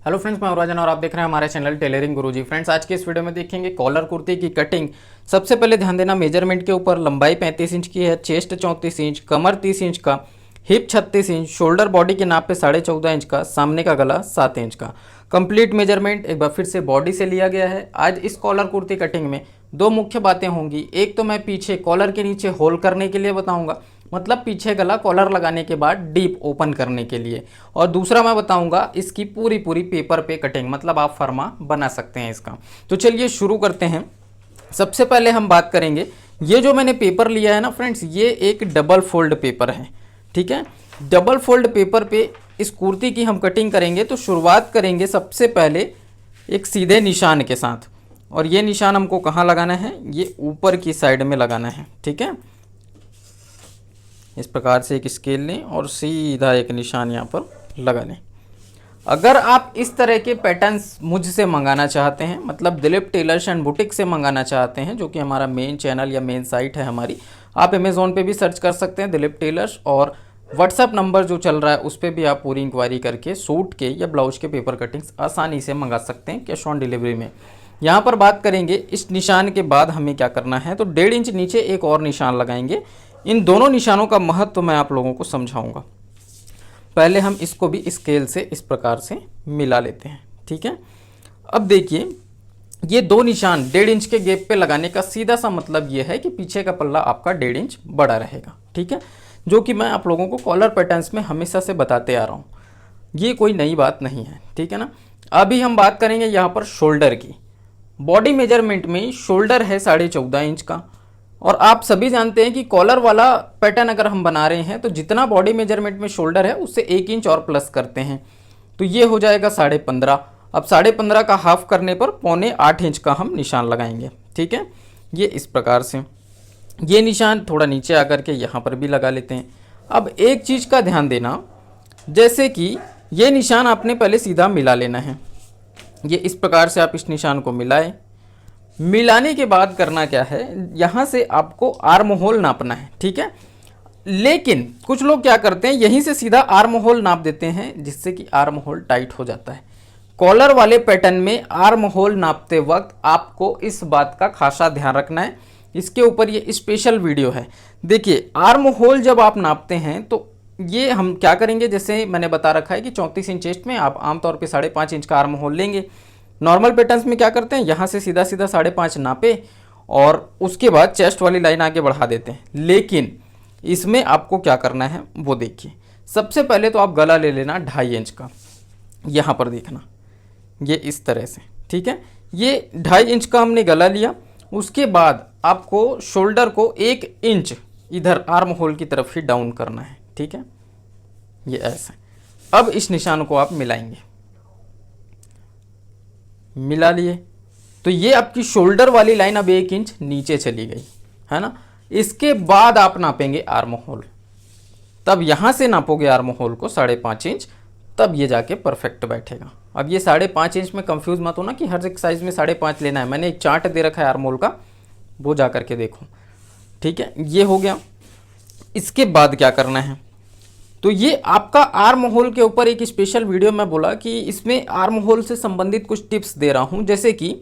Hello friends, मैं राजन और आप देख रहे हैं हमारे चैनल टेलरिंग गुरुजी। फ्रेंड्स, आज के इस वीडियो में देखेंगे कॉलर कुर्ती की कटिंग। सबसे पहले ध्यान देना मेजरमेंट के ऊपर। लंबाई 35 इंच की है, चेस्ट 34 इंच, कमर 30 इंच का, हिप 36 इंच, शोल्डर बॉडी के नाप पे 14.5 इंच का, सामने का गला 7 इंच का। कंप्लीट मेजरमेंट एक बार फिर से बॉडी से लिया गया है। आज इस कॉलर कुर्ती कटिंग में दो मुख्य बातें होंगी। एक तो मैं पीछे कॉलर के नीचे होल करने के लिए बताऊंगा, मतलब पीछे गला कॉलर लगाने के बाद डीप ओपन करने के लिए, और दूसरा मैं बताऊंगा इसकी पूरी पेपर पे कटिंग, मतलब आप फर्मा बना सकते हैं इसका। तो चलिए शुरू करते हैं। सबसे पहले हम बात करेंगे, ये जो मैंने पेपर लिया है ना फ्रेंड्स, ये एक डबल फोल्ड पेपर है। ठीक है, डबल फोल्ड पेपर पे इस कुर्ती की हम कटिंग करेंगे। तो शुरुआत करेंगे सबसे पहले एक सीधे निशान के साथ, और ये निशान हमको कहाँ लगाना है, ये ऊपर की साइड में लगाना है। ठीक है, इस प्रकार से एक स्केल लें और सीधा एक निशान यहाँ पर लगा लें। अगर आप इस तरह के पैटर्न्स मुझसे मंगाना चाहते हैं, मतलब दिलीप टेलर्स एंड बुटीक से मंगाना चाहते हैं, जो कि हमारा मेन चैनल या मेन साइट है हमारी, आप अमेज़ॉन पे भी सर्च कर सकते हैं दिलीप टेलर्स, और व्हाट्सअप नंबर जो चल रहा है उस पर भी आप पूरी इंक्वायरी करके सूट के या ब्लाउज के पेपर कटिंग्स आसानी से मंगा सकते हैं कैश ऑन डिलीवरी में। यहाँ पर बात करेंगे इस निशान के बाद हमें क्या करना है, तो 1.5 इंच नीचे एक और निशान लगाएंगे। इन दोनों निशानों का महत्व मैं आप लोगों को समझाऊंगा। पहले हम इसको भी स्केल से इस प्रकार से मिला लेते हैं। ठीक है, अब देखिए ये दो निशान 1.5 इंच के गैप पे लगाने का सीधा सा मतलब ये है कि पीछे का पल्ला आपका 1.5 इंच बड़ा रहेगा। ठीक है, जो कि मैं आप लोगों को कॉलर पैटर्न्स में हमेशा से बताते आ रहा हूँ, ये कोई नई बात नहीं है। ठीक है ना। अभी हम बात करेंगे यहाँ पर शोल्डर की। बॉडी मेजरमेंट में शोल्डर है 14.5 इंच का, और आप सभी जानते हैं कि कॉलर वाला पैटर्न अगर हम बना रहे हैं तो जितना बॉडी मेजरमेंट में शोल्डर है उससे 1 इंच और प्लस करते हैं, तो ये हो जाएगा 15.5। अब 15.5 का हाफ करने पर 7.25 इंच का हम निशान लगाएंगे। ठीक है, ये इस प्रकार से ये निशान थोड़ा नीचे आकर के यहाँ पर भी लगा लेते हैं। अब एक चीज़ का ध्यान देना, जैसे कि ये निशान आपने पहले सीधा मिला लेना है। ये इस प्रकार से आप इस निशान को मिलाएं। मिलाने के बाद करना क्या है, यहाँ से आपको आर्म होल नापना है। ठीक है, लेकिन कुछ लोग क्या करते हैं, यहीं से सीधा आर्म होल नाप देते हैं, जिससे कि आर्म होल टाइट हो जाता है। कॉलर वाले पैटर्न में आर्म होल नापते वक्त आपको इस बात का खासा ध्यान रखना है। इसके ऊपर ये स्पेशल वीडियो है। देखिए, आर्म होल जब आप नापते हैं तो ये हम क्या करेंगे, जैसे मैंने बता रखा है कि 34 इंच चेस्ट में आप आमतौर पे 5.5 इंच का आर्म होल लेंगे। नॉर्मल पैटर्न्स में क्या करते हैं, यहाँ से सीधा 5.5 नापे और उसके बाद चेस्ट वाली लाइन आगे बढ़ा देते हैं। लेकिन इसमें आपको क्या करना है वो देखिए। सबसे पहले तो आप गला ले लेना 2.5 इंच का, यहाँ पर देखना ये इस तरह से। ठीक है, ये 2.5 इंच का हमने गला लिया। उसके बाद आपको शोल्डर को 1 इंच इधर आर्म होल की तरफ ही डाउन करना है। ठीक है, ये ऐसे। अब इस निशान को आप मिलाएंगे, मिला लिए तो ये आपकी शोल्डर वाली लाइन अब 1 इंच नीचे चली गई है ना। इसके बाद आप नापेंगे आर्म होल, तब यहां से नापोगे आर्म होल को 5.5 इंच, तब ये जाके परफेक्ट बैठेगा। अब ये 5.5 इंच में कंफ्यूज मत होना कि हर एक साइज में 5.5 लेना है। मैंने एक चार्ट दे रखा है आर्म होल का, वो जा करके देखो। ठीक है, ये हो गया। इसके बाद क्या करना है, तो ये आपका आर्म होल के ऊपर एक स्पेशल वीडियो मैं बोला कि इसमें आर्म होल से संबंधित कुछ टिप्स दे रहा हूं। जैसे कि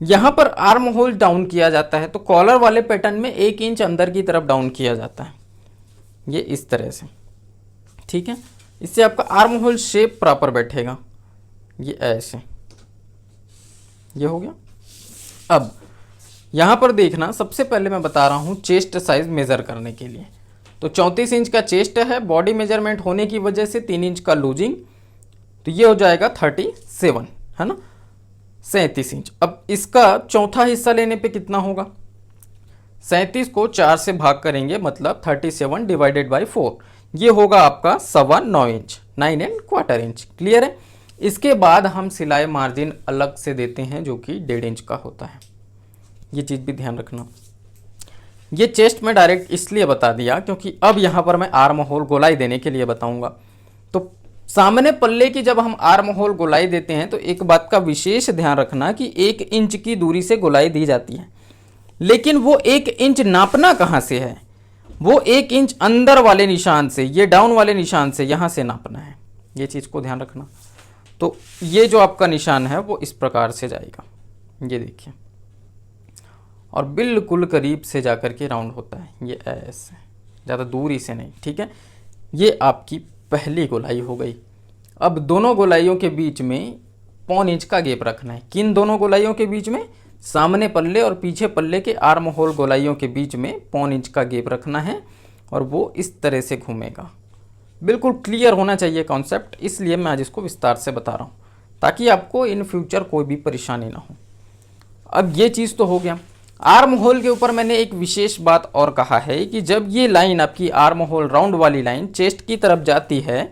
यहाँ पर आर्म होल डाउन किया जाता है तो कॉलर वाले पैटर्न में 1 इंच अंदर की तरफ डाउन किया जाता है, ये इस तरह से। ठीक है, इससे आपका आर्म होल शेप प्रॉपर बैठेगा, ये ऐसे। ये हो गया। अब यहाँ पर देखना, सबसे पहले मैं बता रहा हूँ चेस्ट साइज मेज़र करने के लिए। तो 34 इंच का चेस्ट है, बॉडी मेजरमेंट होने की वजह से 3 इंच का लूजिंग, तो ये हो जाएगा 37 है ना, 37 इंच। अब इसका चौथा हिस्सा लेने पे कितना होगा, 37 को 4 से भाग करेंगे, मतलब 37 डिवाइडेड बाई 4, ये होगा आपका 9.25 इंच, 9¼ इंच। क्लियर है। इसके बाद हम सिलाई मार्जिन अलग से देते हैं जो कि 1.5 इंच का होता है, ये चीज़ भी ध्यान रखना। ये चेस्ट में डायरेक्ट इसलिए बता दिया क्योंकि अब यहाँ पर मैं आर्म होल गोलाई देने के लिए बताऊंगा। तो सामने पल्ले की जब हम आर्म होल गोलाई देते हैं तो एक बात का विशेष ध्यान रखना कि 1 इंच की दूरी से गोलाई दी जाती है, लेकिन वो 1 इंच नापना कहाँ से है, वो 1 इंच अंदर वाले निशान से, ये डाउन वाले निशान से, यहाँ से नापना है। ये चीज़ को ध्यान रखना। तो ये जो आपका निशान है वो इस प्रकार से जाएगा, ये देखिए, और बिल्कुल करीब से जाकर के राउंड होता है, ये ऐसे, ज़्यादा दूरी से नहीं, ठीक है। ये आपकी पहली गोलाई हो गई। अब दोनों गोलाइयों के बीच में पौन इंच का गैप रखना है। किन दोनों गोलाइयों के बीच में? सामने पल्ले और पीछे पल्ले के आर्म होल गोलाइयों के बीच में पौन इंच का गैप रखना है और वो इस तरह से घूमेगा। बिल्कुल क्लियर होना चाहिए कॉन्सेप्ट, इसलिए मैं आज इसको विस्तार से बता रहा हूँ ताकि आपको इन फ्यूचर कोई भी परेशानी ना हो। अब ये चीज़ तो हो गया। आर्म होल के ऊपर मैंने एक विशेष बात और कहा है कि जब ये लाइन आपकी आर्म होल राउंड वाली लाइन चेस्ट की तरफ जाती है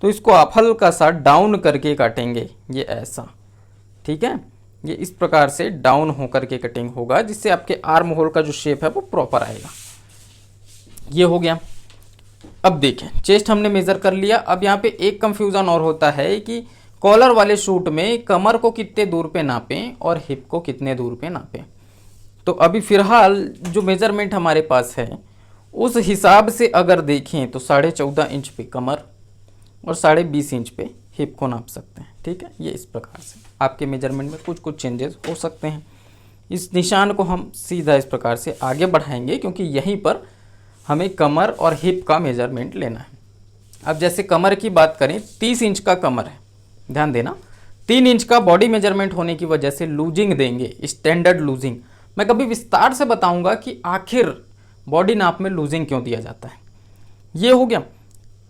तो इसको आप हल्का सा डाउन करके काटेंगे, ये ऐसा, ठीक है। ये इस प्रकार से डाउन होकर के कटिंग होगा जिससे आपके आर्म होल का जो शेप है वो प्रॉपर आएगा। ये हो गया। अब देखें, चेस्ट हमने मेजर कर लिया। अब यहाँ पे एक कंफ्यूजन और होता है कि कॉलर वाले शूट में कमर को कितने दूर पे नापें और हिप को कितने दूर पे नापें। तो अभी फिलहाल जो मेजरमेंट हमारे पास है उस हिसाब से अगर देखें तो 14.5 इंच पे कमर और 20.5 इंच पे हिप को नाप सकते हैं, ठीक है। ये इस प्रकार से आपके मेजरमेंट में कुछ कुछ चेंजेस हो सकते हैं। इस निशान को हम सीधा इस प्रकार से आगे बढ़ाएंगे क्योंकि यहीं पर हमें कमर और हिप का मेजरमेंट लेना है। अब जैसे कमर की बात करें, 30 इंच का कमर है, ध्यान देना। 3 इंच का बॉडी मेजरमेंट होने की वजह से लूजिंग देंगे, स्टैंडर्ड लूजिंग। मैं कभी विस्तार से बताऊंगा कि आखिर बॉडी नाप में लूजिंग क्यों दिया जाता है। ये हो गया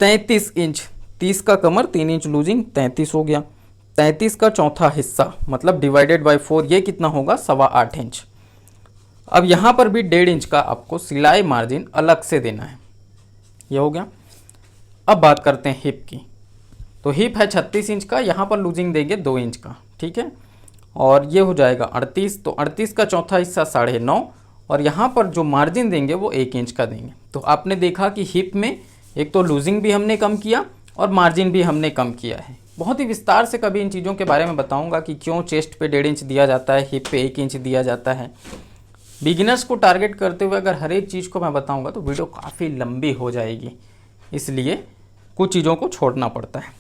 33 इंच, 30 का कमर, 3 इंच लूजिंग, 33 हो गया। 33 का चौथा हिस्सा मतलब डिवाइडेड बाय 4, ये कितना होगा? 8.25 इंच। अब यहाँ पर भी 1.5 इंच का आपको सिलाई मार्जिन अलग से देना है। ये हो गया। अब बात करते हैं हिप की। तो हिप है 36 इंच का, यहाँ पर लूजिंग देंगे 2 इंच का, ठीक है। और ये हो जाएगा 38, तो 38 का चौथा हिस्सा 9.5 और यहाँ पर जो मार्जिन देंगे वो 1 इंच का देंगे। तो आपने देखा कि हिप में एक तो लूजिंग भी हमने कम किया और मार्जिन भी हमने कम किया है। बहुत ही विस्तार से कभी इन चीज़ों के बारे में बताऊंगा कि क्यों चेस्ट पे 1.5 इंच दिया जाता है, हिप पे 1 इंच दिया जाता है। बिगिनर्स को टारगेट करते हुए अगर हर एक चीज़ को मैं बताऊंगा तो वीडियो काफ़ी लंबी हो जाएगी, इसलिए कुछ चीज़ों को छोड़ना पड़ता है।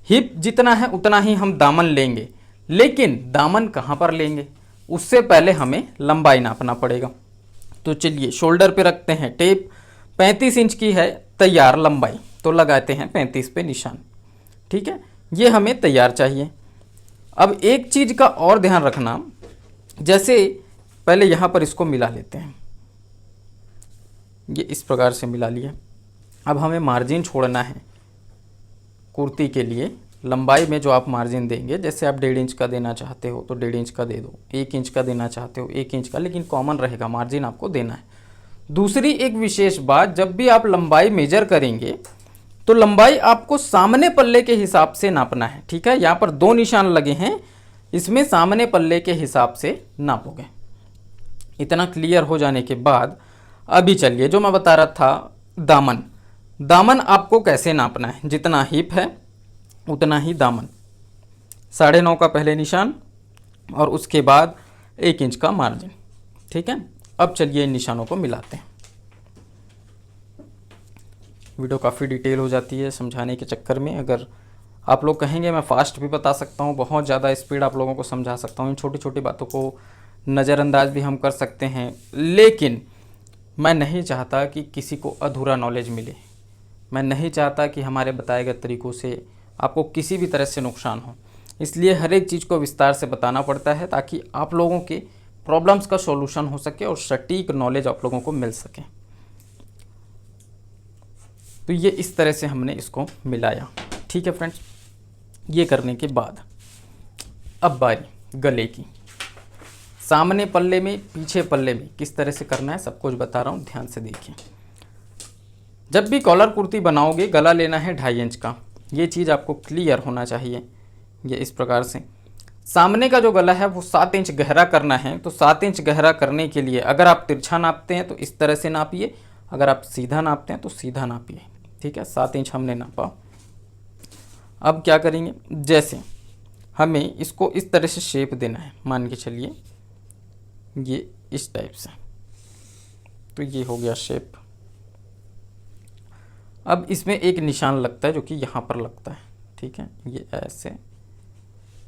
हिप जितना है उतना ही हम दामन लेंगे, लेकिन दामन कहाँ पर लेंगे उससे पहले हमें लंबाई नापना पड़ेगा। तो चलिए शोल्डर पे रखते हैं टेप। 35 इंच की है तैयार लंबाई, तो लगाते हैं 35 पे निशान, ठीक है। ये हमें तैयार चाहिए। अब एक चीज़ का और ध्यान रखना, जैसे पहले यहाँ पर इसको मिला लेते हैं, ये इस प्रकार से मिला लिया। अब हमें मार्जिन छोड़ना है कुर्ती के लिए। लंबाई में जो आप मार्जिन देंगे, जैसे आप 1.5 इंच का देना चाहते हो तो 1.5 इंच का दे दो, 1 इंच का देना चाहते हो 1 इंच का, लेकिन कॉमन रहेगा मार्जिन आपको देना है। दूसरी एक विशेष बात, जब भी आप लंबाई मेजर करेंगे तो लंबाई आपको सामने पल्ले के हिसाब से नापना है, ठीक है। यहाँ पर 2 निशान लगे हैं, इसमें सामने पल्ले के हिसाब से नापोगे। इतना क्लियर हो जाने के बाद अभी चलिए जो मैं बता रहा था, दामन। दामन आपको कैसे नापना है? जितना हिप है उतना ही दामन। 9.5 का पहले निशान और उसके बाद 1 इंच का मार्जिन, ठीक है। अब चलिए इन निशानों को मिलाते हैं। वीडियो काफ़ी डिटेल हो जाती है समझाने के चक्कर में। अगर आप लोग कहेंगे मैं फास्ट भी बता सकता हूँ, बहुत ज़्यादा स्पीड आप लोगों को समझा सकता हूँ, इन छोटी छोटी बातों को नज़रअंदाज भी हम कर सकते हैं, लेकिन मैं नहीं चाहता कि किसी को अधूरा नॉलेज मिले। मैं नहीं चाहता कि हमारे बताए गए तरीक़ों से आपको किसी भी तरह से नुकसान हो, इसलिए हर एक चीज़ को विस्तार से बताना पड़ता है ताकि आप लोगों के प्रॉब्लम्स का सॉल्यूशन हो सके और सटीक नॉलेज आप लोगों को मिल सके। तो ये इस तरह से हमने इसको मिलाया, ठीक है फ्रेंड्स। ये करने के बाद अब बारी गले की। सामने पल्ले में पीछे पल्ले में किस तरह से करना है सब कुछ बता रहा हूँ, ध्यान से देखिए। जब भी कॉलर कुर्ती बनाओगे गला लेना है 2.5 इंच का, ये चीज़ आपको क्लियर होना चाहिए। ये इस प्रकार से सामने का जो गला है वो 7 इंच गहरा करना है, तो 7 इंच गहरा करने के लिए अगर आप तिरछा नापते हैं तो इस तरह से नापिए, अगर आप सीधा नापते हैं तो सीधा नापिए, ठीक है। 7 इंच हमने नापा। अब क्या करेंगे, जैसे हमें इसको इस तरह से शेप देना है, मान के चलिए ये इस टाइप से, तो ये हो गया शेप। अब इसमें एक निशान लगता है जो कि यहाँ पर लगता है, ठीक है। ये ऐसे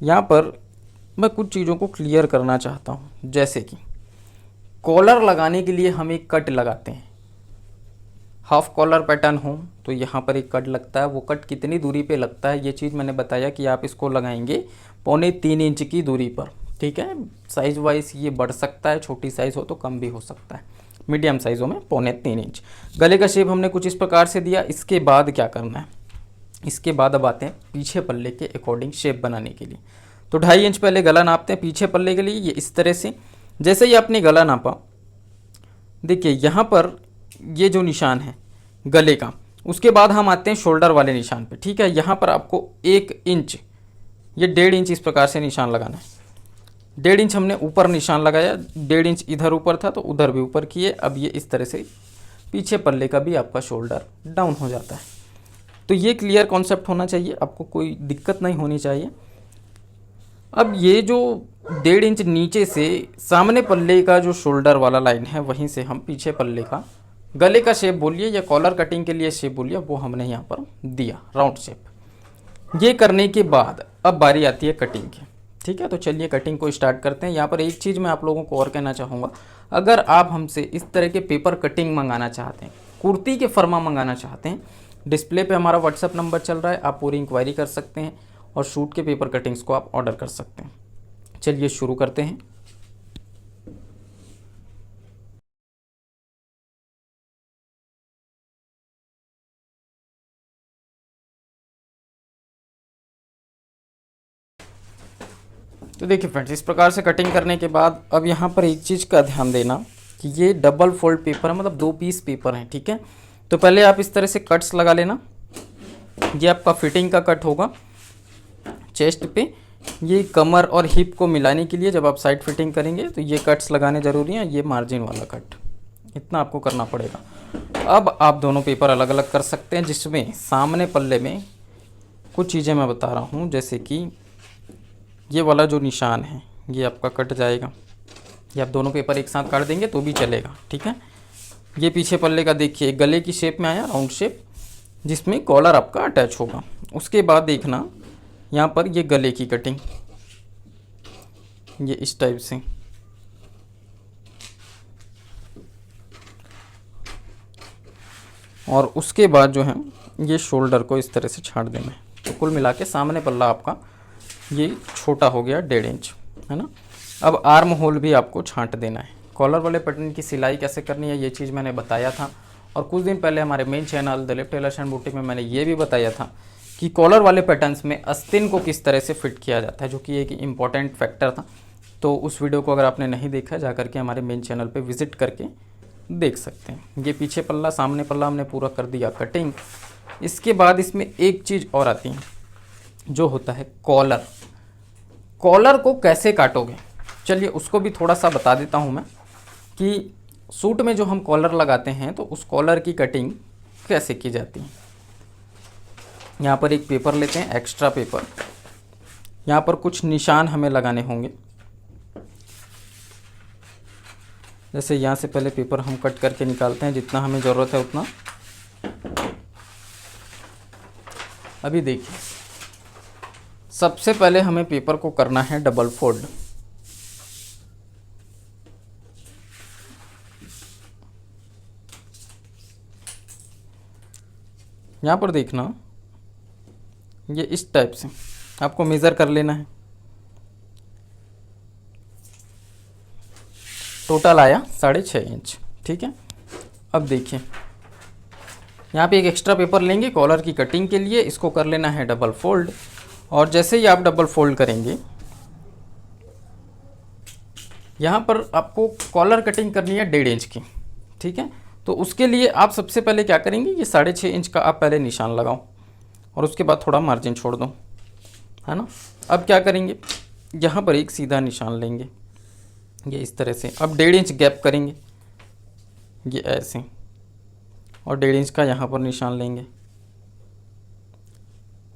यहाँ पर मैं कुछ चीज़ों को क्लियर करना चाहता हूँ, जैसे कि कॉलर लगाने के लिए हम एक कट लगाते हैं। हाफ कॉलर पैटर्न हो तो यहाँ पर एक कट लगता है। वो कट कितनी दूरी पे लगता है ये चीज़ मैंने बताया कि आप इसको लगाएंगे 3.25 इंच की दूरी पर, ठीक है। साइज़ वाइज ये बढ़ सकता है, छोटी साइज़ हो तो कम भी हो सकता है, मीडियम साइज़ों में 3.25 इंच। गले का शेप हमने कुछ इस प्रकार से दिया। इसके बाद क्या करना है, इसके बाद अब आते हैं पीछे पल्ले के अकॉर्डिंग शेप बनाने के लिए। तो 2.5 इंच पहले गला नापते हैं पीछे पल्ले के लिए। ये इस तरह से, जैसे ही आपने गला नापा, देखिए यहाँ पर ये जो निशान है गले का, उसके बाद हम आते हैं शोल्डर वाले निशान पे, ठीक है। यहाँ पर आपको 1 इंच, ये 1.5 इंच इस प्रकार से निशान लगाना है। 1.5 इंच हमने ऊपर निशान लगाया, 1.5 इंच इधर ऊपर था तो उधर भी ऊपर किए। अब ये इस तरह से पीछे पल्ले का भी आपका शोल्डर डाउन हो जाता है। तो ये क्लियर कॉन्सेप्ट होना चाहिए, आपको कोई दिक्कत नहीं होनी चाहिए। अब ये जो 1.5 इंच नीचे से सामने पल्ले का जो शोल्डर वाला लाइन है, वहीं से हम पीछे पल्ले का गले का शेप बोलिए या कॉलर कटिंग के लिए शेप बोलिए, वो हमने यहाँ पर दिया राउंड शेप। ये करने के बाद अब बारी आती है कटिंग की, ठीक है। तो चलिए कटिंग को स्टार्ट करते हैं। यहाँ पर एक चीज़ मैं आप लोगों को और कहना चाहूँगा, अगर आप हमसे इस तरह के पेपर कटिंग मंगाना चाहते हैं, कुर्ती के फर्मा मंगाना चाहते हैं, डिस्प्ले पे हमारा व्हाट्सअप नंबर चल रहा है, आप पूरी इंक्वायरी कर सकते हैं और शूट के पेपर कटिंग्स को आप ऑर्डर कर सकते हैं। चलिए शुरू करते हैं। तो देखिए फ्रेंड्स, इस प्रकार से कटिंग करने के बाद अब यहाँ पर एक चीज़ का ध्यान देना कि ये डबल फोल्ड पेपर है, मतलब 2 पीस पेपर हैं, ठीक है। तो पहले आप इस तरह से कट्स लगा लेना। ये आपका फिटिंग का कट होगा चेस्ट पे। ये कमर और हिप को मिलाने के लिए जब आप साइड फिटिंग करेंगे तो ये कट्स लगाने ज़रूरी हैं। ये मार्जिन वाला कट, इतना आपको करना पड़ेगा। अब आप दोनों पेपर अलग अलग कर सकते हैं, जिसमें सामने पल्ले में कुछ चीज़ें मैं बता रहा हूँ, जैसे कि ये वाला जो निशान है ये आपका कट जाएगा। ये आप दोनों पेपर एक साथ काट देंगे तो भी चलेगा, ठीक है। ये पीछे पल्ले का देखिए गले की शेप में आया, राउंड शेप, जिसमें कॉलर आपका अटैच होगा। उसके बाद देखना यहाँ पर ये गले की कटिंग, ये इस टाइप से, और उसके बाद जो है ये शोल्डर को इस तरह से छांट देना है। तो कुल मिला के सामने पल्ला आपका ये छोटा हो गया 1.5 इंच, है ना। अब आर्म होल भी आपको छांट देना है। कॉलर वाले पैटर्न की सिलाई कैसे करनी है ये चीज़ मैंने बताया था, और कुछ दिन पहले हमारे main channel Dilip tailors and boutique में मैंने ये भी बताया था कि कॉलर वाले पैटर्न्स में आस्तीन को किस तरह से फिट किया जाता है, जो कि एक इम्पॉर्टेंट फैक्टर था। तो उस वीडियो को अगर आपने नहीं देखा, जा करके हमारे मेन चैनल पर विजिट करके देख सकते हैं। ये पीछे पल्ला, सामने पल्ला हमने पूरा कर दिया कटिंग। इसके बाद इसमें एक चीज़ और आती है जो होता है कॉलर। कॉलर को कैसे काटोगे, चलिए उसको भी थोड़ा सा बता देता हूँ मैं, कि सूट में जो हम कॉलर लगाते हैं तो उस कॉलर की कटिंग कैसे की जाती है। यहाँ पर एक पेपर लेते हैं, एक्स्ट्रा पेपर। यहाँ पर कुछ निशान हमें लगाने होंगे। जैसे यहाँ से पहले पेपर हम कट करके निकालते हैं, जितना हमें ज़रूरत है उतना। अभी देखिए, सबसे पहले हमें पेपर को करना है डबल फोल्ड। यहाँ पर देखना, ये इस टाइप से आपको मेज़र कर लेना है। टोटल आया 6.5 इंच, ठीक है। अब देखिए, यहाँ पे एक एक्स्ट्रा पेपर लेंगे कॉलर की कटिंग के लिए, इसको कर लेना है डबल फोल्ड। और जैसे ही आप डबल फोल्ड करेंगे, यहाँ पर आपको कॉलर कटिंग करनी है 1.5 इंच की, ठीक है। तो उसके लिए आप सबसे पहले क्या करेंगे, ये 6.5 इंच का आप पहले निशान लगाओ और उसके बाद थोड़ा मार्जिन छोड़ दो, है ना। अब क्या करेंगे, यहाँ पर एक सीधा निशान लेंगे, ये इस तरह से। अब 1.5 इंच गैप करेंगे, ये ऐसे, और 1.5 इंच का यहाँ पर निशान लेंगे।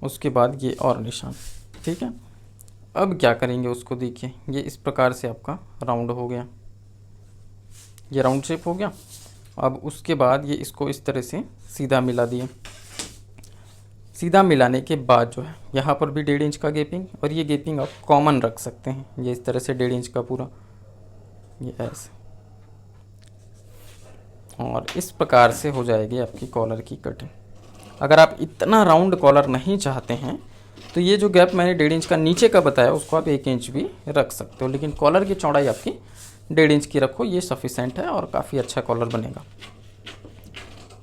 उसके बाद ये और निशान, ठीक है। अब क्या करेंगे उसको देखिए, ये इस प्रकार से आपका राउंड हो गया, ये राउंड शेप हो गया। अब उसके बाद ये इसको इस तरह से सीधा मिला दिए। सीधा मिलाने के बाद जो है यहाँ पर भी 1.5 इंच का गैपिंग, और ये गैपिंग आप कॉमन रख सकते हैं। ये इस तरह से 1.5 इंच का पूरा, ये ऐसे, और इस प्रकार से हो जाएगी आपकी कॉलर की कटिंग। अगर आप इतना राउंड कॉलर नहीं चाहते हैं तो ये जो गैप मैंने 1.5 इंच का नीचे का बताया उसको आप 1 इंच भी रख सकते हो, लेकिन कॉलर की चौड़ाई आपकी 1.5 इंच की रखो, ये सफिशेंट है और काफ़ी अच्छा कॉलर बनेगा।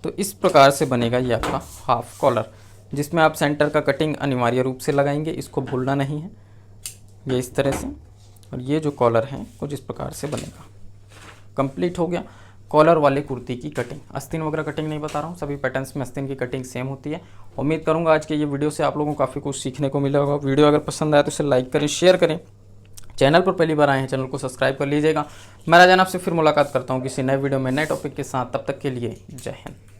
तो इस प्रकार से बनेगा ये आपका हाफ कॉलर, जिसमें आप सेंटर का कटिंग अनिवार्य रूप से लगाएंगे, इसको भूलना नहीं है। ये इस तरह से, और ये जो कॉलर है कुछ इस प्रकार से बनेगा। कंप्लीट हो गया कॉलर वाले कुर्ती की कटिंग। आस्तीन वगैरह कटिंग नहीं बता रहा हूँ, सभी पैटर्न्स में आस्तीन की कटिंग सेम होती है। उम्मीद करूँगा आज के ये वीडियो से आप लोगों को काफ़ी कुछ सीखने को मिला होगा। वीडियो अगर पसंद आए तो इसे लाइक करें, शेयर करें। चैनल पर पहली बार आए हैं चैनल को सब्सक्राइब कर लीजिएगा। मैं राजन आपसे फिर मुलाकात करता हूँ किसी नए वीडियो में नए टॉपिक के साथ। तब तक के लिए जय हिंद।